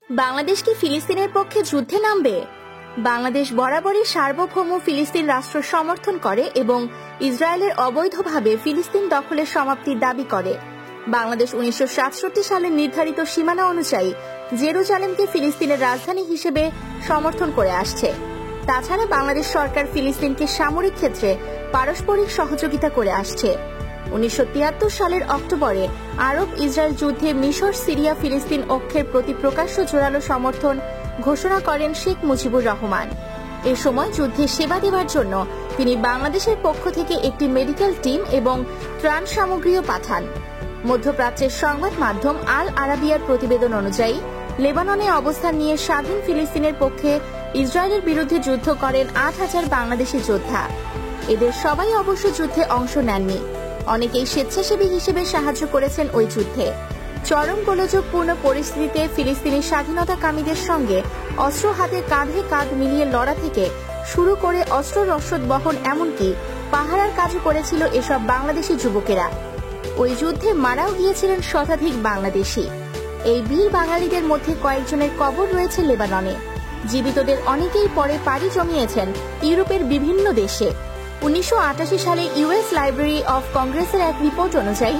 বাংলাদেশ কি ফিলিস্তিনের পক্ষে যুদ্ধে নামবে? বাংলাদেশ বরাবরই সার্বভৌম ফিলিস্তিন রাষ্ট্র সমর্থন করে এবং ইসরায়েলের অবৈধভাবে ফিলিস্তিন দখলের সমাপ্তির দাবি করে। বাংলাদেশ 1967 সালে নির্ধারিত সীমানা অনুযায়ী জেরুজালেমকে ফিলিস্তিনের রাজধানী হিসেবে সমর্থন করে আসছে। তাছাড়া বাংলাদেশ সরকার ফিলিস্তিনকে সামরিক ক্ষেত্রে পারস্পরিক সহযোগিতা করে আসছে। 1973 সালের অক্টোবরে আরব ইসরায়েল যুদ্ধে মিশর, সিরিয়া, ফিলিস্তিন ঐক্যের প্রতি প্রকাশ্য জোরালো সমর্থন ঘোষণা করেন শেখ মুজিবুর রহমান। এ সময় যুদ্ধে সেবা দেওয়ার জন্য তিনি বাংলাদেশের পক্ষ থেকে একটি মেডিকেল টিম এবং ত্রাণ সামগ্রীও পাঠান। মধ্যপ্রাচ্যের সংবাদ মাধ্যম আল আরাবিয়ার প্রতিবেদন অনুযায়ী লেবাননে অবস্থান নিয়ে স্বাধীন ফিলিস্তিনের পক্ষে ইসরায়েলের বিরুদ্ধে যুদ্ধ করেন 8,000 বাংলাদেশি যোদ্ধা। এদের সবাই অবশ্য যুদ্ধে অংশ নেননি। অনেকেই স্বেচ্ছাসেবী হিসেবে সাহায্য করেছেন ওই যুদ্ধে। চরম গোলযোগপূর্ণ পরিস্থিতিতে ফিলিস্তিনি স্বাধীনতাকামীদের সঙ্গে অস্ত্র হাতে কাঁধে কাঁধ মিলিয়ে লড়া থেকে শুরু করে অস্ত্র রসদ বহন, এমনকি পাহারার কাজও করেছিল এসব বাংলাদেশি যুবকেরা। ওই যুদ্ধে মারাও গিয়েছিলেন শতাধিক বাংলাদেশি। এই বীর বাঙালিদের মধ্যে কয়েকজনের কবর রয়েছে লেবাননে। জীবিতদের অনেকেই পরে পাড়ি জমিয়েছেন ইউরোপের বিভিন্ন দেশে। 1988 সালে ইউএস লাইব্রেরি অফ কংগ্রেসের এক রিপোর্ট অনুযায়ী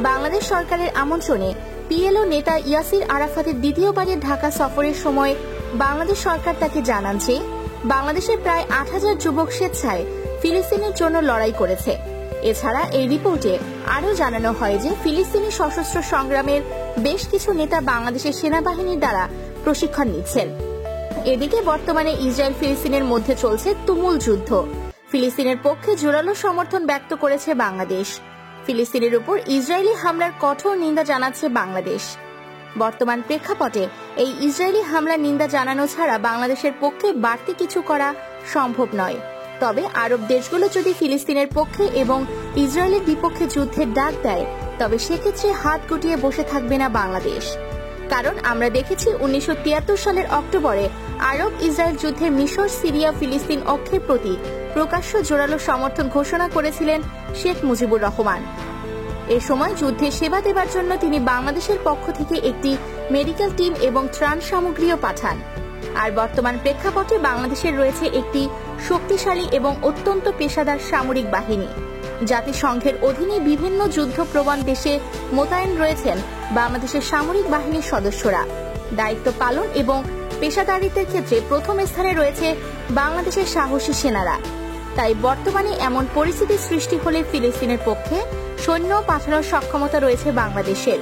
বাংলাদেশ সরকারের আমন্ত্রণে পিএলও নেতা ইয়াসির আরাফাতের দ্বিতীয়বারের ঢাকা সফরের সময় বাংলাদেশ সরকার তাকে জানান যে বাংলাদেশের প্রায় 8,000 যুবক স্বেচ্ছায় ফিলিস্তিনের জন্য লড়াই করেছে। এছাড়া এই রিপোর্টে আরও জানানো হয় যে ফিলিস্তিনি সশস্ত্র সংগ্রামের বেশ কিছু নেতা বাংলাদেশের সেনাবাহিনীর দ্বারা প্রশিক্ষণ নিচ্ছেন। এদিকে বর্তমানে ইসরায়েল ফিলিস্তিনের মধ্যে চলছে তুমুল যুদ্ধ। ফিলিস্তিনের পক্ষে জোরালো সমর্থন ব্যক্ত করেছে বাংলাদেশ। ফিলিস্তিনের উপর ইসরায়েলি হামলার কঠোর নিন্দা জানাচ্ছে বাংলাদেশ। বর্তমান প্রেক্ষাপটে এই ইসরায়েলি হামলার নিন্দা জানানো ছাড়া বাংলাদেশের পক্ষে বাড়তি কিছু করা সম্ভব নয়। তবে আরব দেশগুলো যদি ফিলিস্তিনের পক্ষে এবং ইসরায়েলের বিপক্ষে যুদ্ধের ডাক দেয়, তবে সেক্ষেত্রে হাত গুটিয়ে বসে থাকবে না বাংলাদেশ। কারণ আমরা দেখেছি 1973 সালের অক্টোবরে আরব ইসরায়েল যুদ্ধে মিশর, সিরিয়া, ফিলিস্তিন ঐক্যের প্রতি প্রকাশ্য জোরালো সমর্থন ঘোষণা করেছিলেন শেখ মুজিবুর রহমান। এ সময় যুদ্ধে সেবা দেবার জন্য তিনি বাংলাদেশের পক্ষ থেকে একটি মেডিকেল টিম এবং ত্রাণ সামগ্রীও পাঠান। আর বর্তমান প্রেক্ষাপটে বাংলাদেশের রয়েছে একটি শক্তিশালী এবং অত্যন্ত পেশাদার সামরিক বাহিনী। জাতিসংঘের অধীনে বিভিন্ন যুদ্ধপ্রবণ দেশে মোতায়েন রয়েছেন বাংলাদেশের সামরিক বাহিনীর সদস্যরা। দায়িত্ব পালন এবং পেশাদারিত্বের ক্ষেত্রে প্রথম স্থানে রয়েছে বাংলাদেশের সাহসী সেনারা। তাই বর্তমানে এমন পরিস্থিতি সৃষ্টি হলে ফিলিস্তিনের পক্ষে সৈন্য পাঠানোর সক্ষমতা রয়েছে বাংলাদেশের।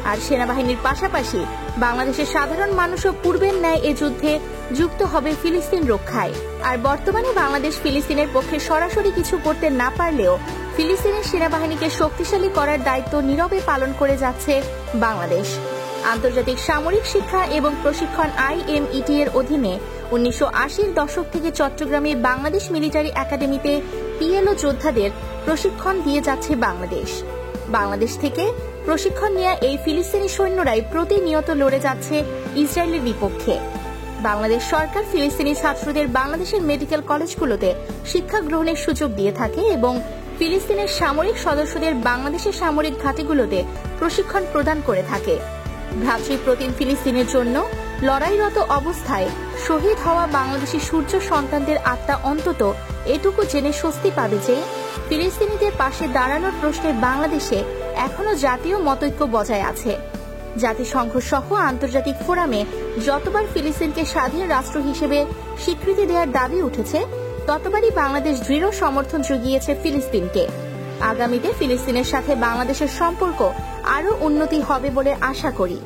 আর সেনাবাহিনীর পাশাপাশি বাংলাদেশের সাধারণ মানুষও পূর্বের ন্যায় এ যুদ্ধে যুক্ত হবে ফিলিস্তিন রক্ষায়। আর বর্তমানে বাংলাদেশ ফিলিস্তিনের পক্ষে সরাসরি কিছু করতে না পারলেও ফিলিস্তিনের সেনাবাহিনীকে শক্তিশালী করার দায়িত্ব নীরবে পালন করে যাচ্ছে বাংলাদেশ। আন্তর্জাতিক সামরিক শিক্ষা এবং প্রশিক্ষণ IMET এর অধীনে 1980-র দশক থেকে চট্টগ্রামে বাংলাদেশ মিলিটারি একাডেমিতে পিএলও যোদ্ধাদের প্রশিক্ষণ দিয়ে যাচ্ছে বাংলাদেশ। বাংলাদেশ থেকে প্রশিক্ষণ নেওয়া এই ফিলিস্তিনি সৈন্যরাই প্রতিনিয়ত লড়ে যাচ্ছে ইসরায়েলের বিপক্ষে। বাংলাদেশ সরকার ফিলিস্তিনি ছাত্রদের বাংলাদেশের মেডিকেল কলেজগুলোতে শিক্ষা গ্রহণের সুযোগ দিয়ে থাকে এবং ফিলিস্তিনের সামরিক সদস্যদের বাংলাদেশের সামরিক ঘাঁটিগুলোতে প্রশিক্ষণ প্রদান করে থাকে। ভ্রাতৃপ্রতিম ফিলিস্তিনের জন্য লড়াইরত অবস্থায় শহীদ হওয়া বাংলাদেশি সূর্য সন্তানদের আত্মা অন্তত এটুকু জেনে স্বস্তি পাবে যে ফিলিস্তিনিদের পাশে দাঁড়ানোর প্রশ্নে বাংলাদেশে এখনো জাতীয় মতৈক্য বজায় আছে। জাতিসংঘ সহ আন্তর্জাতিক ফোরামে যতবার ফিলিস্তিনকে স্বাধীন রাষ্ট্র হিসেবে স্বীকৃতি দেওয়ার দাবি উঠেছে, ততবারই বাংলাদেশ দৃঢ় সমর্থন জুগিয়েছে ফিলিস্তিনকে। আগামীতে ফিলিস্তিনের সাথে বাংলাদেশের সম্পর্ক আরও উন্নতি হবে বলে আশা করি।